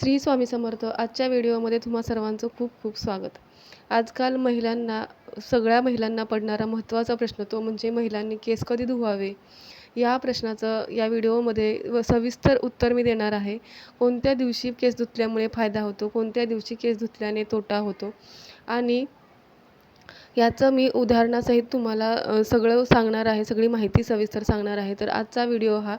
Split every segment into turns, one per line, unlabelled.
श्री स्वामी समर्थ. आजच्या व्हिडिओमध्ये तुम्हा सर्वांचं खूप खूप स्वागत. आजकाल सगळ्या महिलांना पडणारा महत्त्वाचा प्रश्न तो म्हणजे महिलांनी केस कधी धुवावे. या प्रश्नाचं या व्हिडिओमध्ये सविस्तर उत्तर मी देणार आहे. कोणत्या दिवशी केस धुतल्यामुळे फायदा होतो, कोणत्या दिवशी केस धुतल्याने तोटा होतो आणि याचं मी उदाहरणासहित तुम्हाला सगळं सांगणार आहे, सगळी माहिती सविस्तर सांगणार आहे. तर आजचा व्हिडिओ हा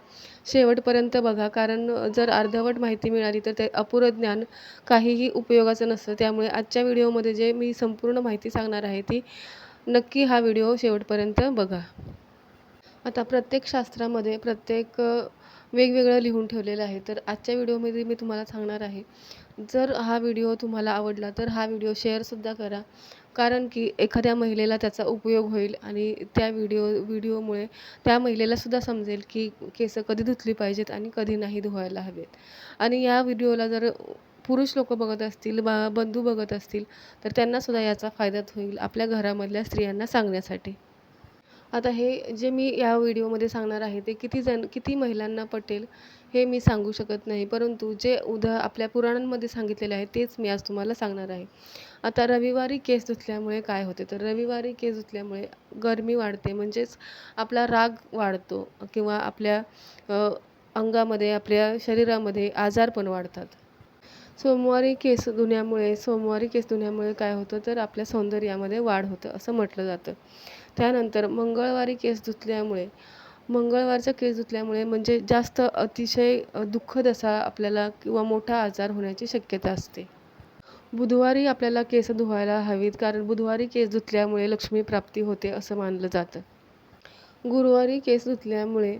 शेवटपर्यंत बघा, कारण जर अर्धवट माहिती मिळाली तर ते अपुरं ज्ञान काहीही उपयोगाचं नसतं. त्यामुळे आजच्या व्हिडिओमध्ये जे मी संपूर्ण माहिती सांगणार आहे ती नक्की हा व्हिडिओ शेवटपर्यंत बघा. आता प्रत्येक शास्त्रामध्ये वेगवेगळं लिहून ठेवलेलं आहे. तर आजच्या व्हिडिओमध्ये मी तुम्हाला सांगणार आहे. जर हा व्हिडिओ तुम्हाला आवडला तर हा व्हिडिओ शेअरसुद्धा करा, कारण की एखाद्या महिलेला त्याचा उपयोग होईल आणि त्या व्हिडिओमुळे त्या महिलेलासुद्धा समजेल की केस कधी धुतली पाहिजेत आणि कधी नाही धुवायला हवेत. आणि या व्हिडिओला जर पुरुष लोक बघत असतील, बंधू बघत असतील तर त्यांनासुद्धा याचा फायदा होईल आपल्या घरामधल्या स्त्रियांना सांगण्यासाठी. आता हे जे मी या व्हिडिओमध्ये सांगणार आहे ते किती महिलांना पटेल हे मी सांगू शकत नाही, परंतु जे आपल्या पुराणांमध्ये सांगितलेले आहे तेच मी आज तुम्हाला सांगणार आहे. आता रविवारी केस धुतल्यामुळे काय होते, तर रविवारी केस धुतल्यामुळे गरमी वाढते, म्हणजेच आपला राग वाढतो किंवा आपल्या अंगामध्ये, आपल्या शरीरामध्ये आजारपण वाढतात. सोमवारी केस धुण्यामुळे काय होतं, तर आपल्या सौंदर्यामध्ये वाढ होतं असं म्हटलं जातं. त्यानंतर मंगळवारचा केस धुतल्यामुळे म्हणजे जास्त अतिशय दुःखद असा आपल्याला किंवा मोठा आजार होण्याची शक्यता असते. बुधवारी आपल्याला केस धुवायला हवीत, कारण बुधवारी केस धुतल्यामुळे लक्ष्मी प्राप्ती होते असं मानलं जातं. गुरुवारी केस धुतल्यामुळे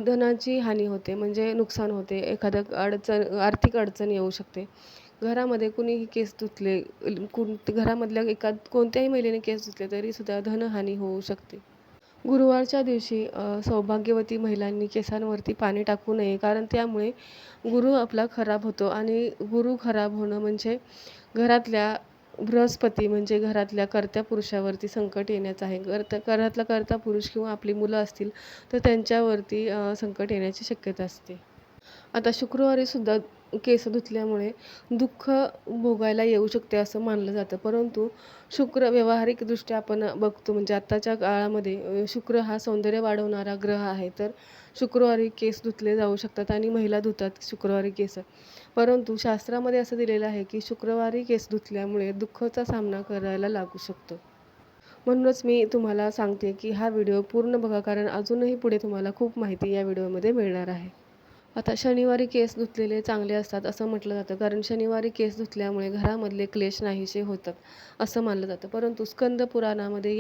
धनाची हानी होते, म्हणजे नुकसान होते, आर्थिक अडचण येऊ शकते. घरामध्ये कुणीही केस धुतले, घरामधल्या कोणत्याही महिलेने केस धुतले तरीसुद्धा धनहानी होऊ शकते. गुरुवारच्या दिवशी सौभाग्यवती महिलांनी केसांवरती पाणी टाकू नये, कारण त्यामुळे गुरु आपला खराब होतो आणि गुरु खराब होणं म्हणजे घरातल्या बृहस्पती म्हणजे घरातल्या कर्त्या पुरुषावरती संकट येण्याचं आहे. घरातला कर्ता पुरुष किंवा आपली मुलं असतील तर त्यांच्यावरती संकट येण्याची शक्यता असते. आता शुक्रवारीसुद्धा केस धुतल्यामुळे दुःख भोगायला येऊ शकते असं मानलं जातं, परंतु व्यावहारिकदृष्ट्या आपण बघतो म्हणजे आत्ताच्या काळामध्ये शुक्र हा सौंदर्य वाढवणारा ग्रह आहे. तर शुक्रवारी केस धुतले जाऊ शकतात आणि महिला धुतात शुक्रवारी केस. परंतु शास्त्रामध्ये असं दिलेलं आहे की शुक्रवारी केस धुतल्यामुळे दुःखाचा सामना करायला लागू शकतो. म्हणूनच मी तुम्हाला सांगते की हा व्हिडिओ पूर्ण बघा, कारण अजूनही पुढे तुम्हाला खूप माहिती या व्हिडिओमध्ये मिळणार आहे. आता शनिवारी केस धुतलेले चांगले असतात असं म्हटलं जातं, कारण शनिवारी केस धुतल्यामुळे घरामधले क्लेश नाहीसे होतात असं मानलं जातं. परंतु स्कंद पुराणामध्ये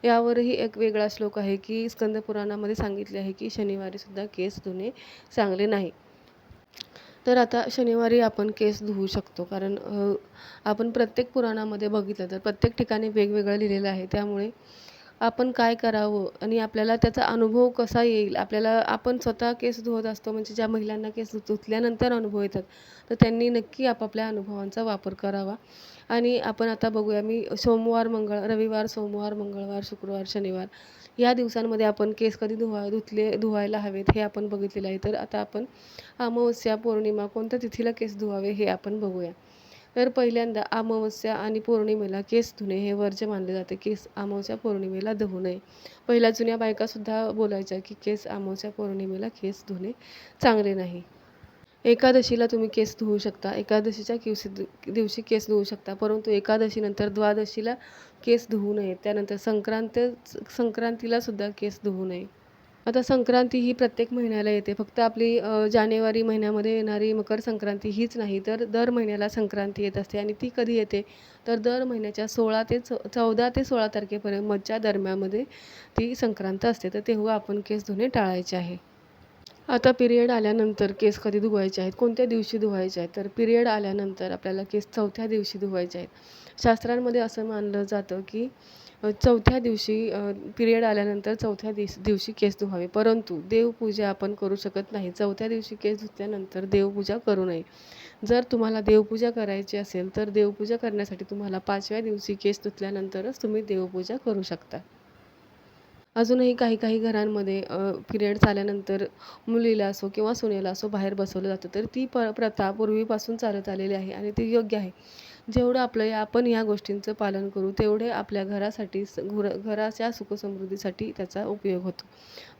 यावरही एक वेगळा श्लोक आहे की स्कंद पुराणामध्ये सांगितले आहे की शनिवारीसुद्धा केस धुणे चांगले नाही. तर आता शनिवारी आपण केस धुवू शकतो, कारण आपण प्रत्येक पुराणामध्ये बघितलं तर प्रत्येक ठिकाणी वेगवेगळं लिहिलेलं आहे. त्यामुळे आपण काय करावं आणि आपल्याला त्याचा अनुभव कसा येईल, आपण स्वतः केस धुवत असतो, म्हणजे ज्या महिलांना केस धुतल्यानंतर अनुभव येतात तर त्यांनी नक्की आपापल्या अनुभवांचा वापर करावा. आणि आपण आता बघूया, मी रविवार, सोमवार, मंगळवार, शुक्रवार, शनिवार या दिवसांमध्ये आपण केस कधी धुवायला हवेत हे आपण बघितलेलं आहे. तर आता आपण अमावस्या, पौर्णिमा कोणत्या तिथीला केस धुवावे हे आपण बघूया. तर पहिल्यांदा अमावस्या आणि पौर्णिमेला केस धुणे हे वर्ज्य मानले जाते. केस अमावस्या पौर्णिमेला धुवू नये. पहिल्या जुन्या बायकासुद्धा बोलायच्या की अमावस्या पौर्णिमेला केस धुणे चांगले नाही. एकादशीला तुम्ही केस धुवू शकता, एकादशीच्या दिवशी केस धुवू शकता, परंतु एकादशीनंतर द्वादशीला केस धुवू नये. त्यानंतर संक्रांतीला सुद्धा केस धुवू नये. आता संक्रांती ही प्रत्येक महिन्याला येते, फक्त आपली जानेवारी महिन्यामध्ये येणारी मकर संक्रांती हीच नाही, तर दर महिन्याला संक्रांती येत असते. आणि ती कधी येते, तर दर महिन्याच्या 14 ते 16 तारखेपर्यंत मधच्या दरम्यानमध्ये ती संक्रांत असते. तर तेव्हा आपण केस धुणे टाळायचे आहे. आता पिरियड आल्यानंतर केस कधी धुवायचे आहेत, कोणत्या दिवशी धुवायचे आहेत, तर पिरियड आल्यानंतर आपल्याला केस चौथ्या दिवशी धुवायचे आहेत. शास्त्रांमध्ये असं मानलं जातं की चौथ्या दिवशी पिरियड आल्यानंतर चौथ्या दिवशी केस धुवावे, परंतु देवपूजा आपण करू शकत नाही. चौथ्या दिवशी केस धुतल्यानंतर देवपूजा करू नये. जर तुम्हाला देवपूजा करायची असेल तर देवपूजा करण्यासाठी तुम्हाला 5व्या दिवशी केस धुतल्यानंतरच तुम्ही देवपूजा करू शकता. अजूनही काही काही घरांमध्ये पिरियड्स आल्यानंतर मुलीला असो किंवा सुनेला असो बाहेर बसवलं जातं. तर ती प्रथा पूर्वीपासून चालत आलेली आहे आणि ती योग्य आहे. जेवढं आपण या गोष्टींचं पालन करू तेवढे आपल्या घरासाठी घराच्या सुखसमृद्धीसाठी त्याचा उपयोग होतो.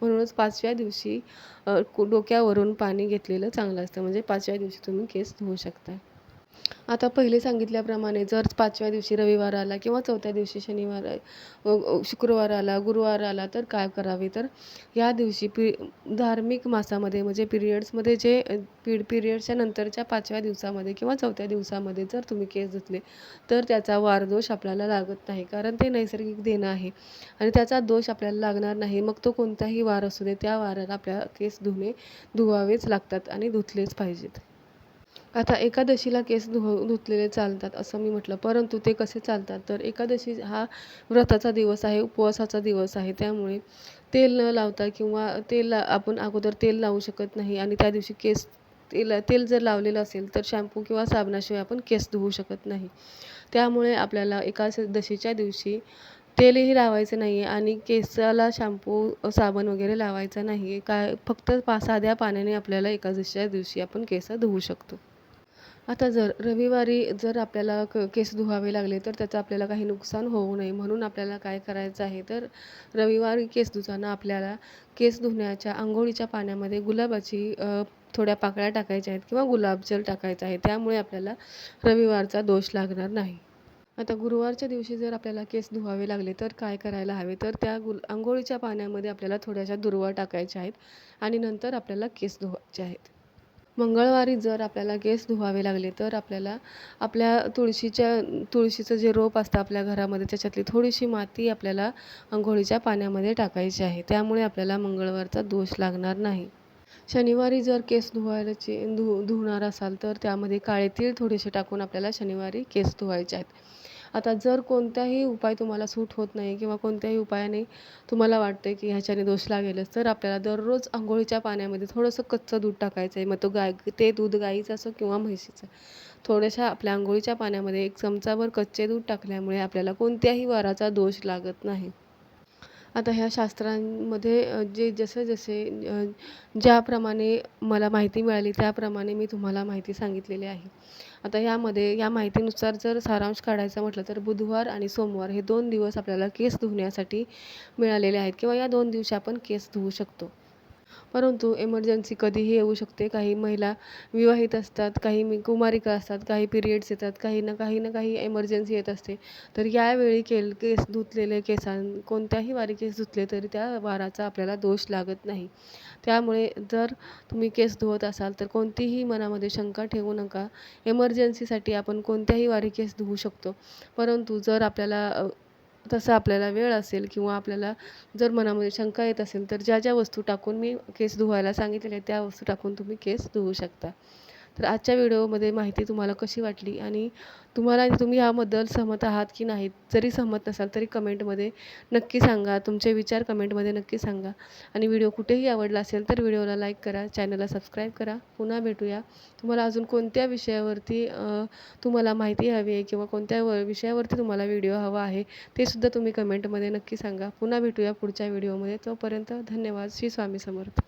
म्हणूनच 5व्या दिवशी डोक्यावरून पाणी घेतलेलं चांगलं असतं. म्हणजे 5व्या दिवशी तुम्ही केस धुवू शकता. आता पहिले सांगितल्याप्रमाणे जर 5व्या दिवशी रविवार आला किंवा 4थ्या दिवशी शुक्रवार आला, गुरुवार आला तर काय करावे? तर या दिवशी धार्मिक मासामध्ये म्हणजे पिरियड्समध्ये जे पिरियड्सच्या नंतरच्या 5व्या दिवसामध्ये किंवा 4थ्या दिवसामध्ये जर तुम्ही केस धुतले तर त्याचा वारदोष आपल्याला लागत नाही. कारण ते नैसर्गिक देणं आहे आणि त्याचा दोष आपल्याला लागणार नाही. मग तो कोणताही वार असू दे, त्या वाराला आपल्याला केस धुवावेच लागतात आणि धुतलेच पाहिजेत. आता एकादशीला केस धुतलेले चालतात असं मी म्हटलं, परंतु ते कसे चालतात? तर एकादशी हा व्रताचा दिवस आहे, उपवासाचा दिवस आहे. त्यामुळे तेल न लावता किंवा आपण अगोदर तेल लावू शकत नाही आणि त्या दिवशी तेल जर लावलेलं असेल तर शॅम्पू किंवा साबणाशिवाय आपण केस धुवू शकत नाही. त्यामुळे आपल्याला एकादशीच्या दिवशी तेलही लावायचं नाही आहे आणि केसाला शॅम्पू, साबण वगैरे लावायचा नाही आहे. फक्त साध्या पाण्याने आपल्याला एकादशीच्या दिवशी आपण केस धुवू शकतो. आता जर रविवारी जर आपल्याला केस धुवावे लागले तर त्याचं आपल्याला काही नुकसान होऊ नये म्हणून आपल्याला काय करायचं आहे, तर रविवारी केस धुताना आपल्याला केस धुण्याच्या अंघोळीच्या पाण्यामध्ये गुलाबाची थोड्या पाकळ्या टाकायच्या आहेत किंवा गुलाबजल टाकायचं आहे. त्यामुळे आपल्याला रविवारचा दोष लागणार नाही. आता गुरुवारच्या दिवशी जर आपल्याला केस धुवावे लागले तर काय करायला हवे, तर त्या अंघोळीच्या पाण्यामध्ये आपल्याला थोड्याशा दुर्वा टाकायच्या आहेत आणि नंतर आपल्याला केस धुवायचे आहेत. मंगळवारी जर आपल्याला केस धुवावे लागले तर आपल्याला आपल्या तुळशीचं जे रोप असतं आपल्या घरामध्ये त्याच्यातली थोडीशी माती आपल्याला अंघोळीच्या पाण्यामध्ये टाकायची आहे. त्यामुळे आपल्याला मंगळवारचा दोष लागणार नाही. शनिवारी जर केस धुणार असाल तर त्यामध्ये काळे तीळ थोडेसे टाकून आपल्याला शनिवारी केस धुवायचे आहेत. आता जर कोणताही उपाय तुम्हाला सूट होत नाही किंवा कोणत्याही उपायाने तुम्हाला वाटते की ह्याच्याने दोष लागेलच, तर आपल्याला दररोज अंघोळीच्या पाण्यामध्ये थोडंसं कच्चं दूध टाकायचं आहे. मग ते दूध गाईचं असो किंवा म्हशीचं. थोड्याशा आपल्या अंघोळीच्या पाण्यामध्ये 1 चमचाभर कच्चे दूध टाकल्यामुळे आपल्याला कोणत्याही वाराचा दोष लागत नाही. आता ह्या शास्त्रांमध्ये ज्याप्रमाणे मला माहिती मिळाली त्याप्रमाणे मी तुम्हाला माहिती सांगितलेली आहे. आता या माहितीनुसार जर सारांश काढायचा म्हटलं तर बुधवार आणि सोमवार हे 2 दिवस आपल्याला केस धुण्यासाठी मिळालेले आहेत किंवा या 2 दिवशी आपण केस धुवू शकतो. परंतु एमर्जन्सी कधीही येऊ शकते. काही महिला विवाहित असतात, काही कुमारिका असतात, काही पिरियड्स येतात, काही ना काही एमर्जन्सी येत असते. तर यावेळी कोणत्याही वारी केस धुतले तरी त्या वाराचा आपल्याला दोष लागत नाही. त्यामुळे जर तुम्ही केस धुवत असाल तर कोणतीही मनामध्ये शंका ठेवू नका. एमर्जन्सीसाठी आपण कोणत्याही वारी केस धुवू शकतो. परंतु जर आपल्याला वेळ असेल किंवा आपल्याला जर मनामध्ये शंका येत असेल तर ज्या वस्तू टाकून मी केस धुवायला सांगितलेल्या त्या वस्तू टाकून तुम्ही केस धुवू शकता. तर आजच्या व्हिडिओमध्ये माहिती तुम्हाला कशी वाटली आणि तुम्ही याबद्दल सहमत आहात की नाही? जरी सहमत नसाल तरी कमेंटमध्ये नक्की सांगा. तुमचे विचार कमेंटमध्ये नक्की सांगा आणि व्हिडिओ कुठेही आवडला असेल तर व्हिडिओला लाईक करा, चॅनलला सबस्क्राईब करा. पुन्हा भेटूया. तुम्हाला अजून कोणत्या विषयावरती तुम्हाला माहिती हवी आहे किंवा कोणत्या विषयावरती तुम्हाला व्हिडिओ हवा आहे ते सुद्धा तुम्ही कमेंटमध्ये नक्की सांगा. पुन्हा भेटूया पुढच्या व्हिडिओमध्ये. तोपर्यंत धन्यवाद. श्री स्वामी समर्थ.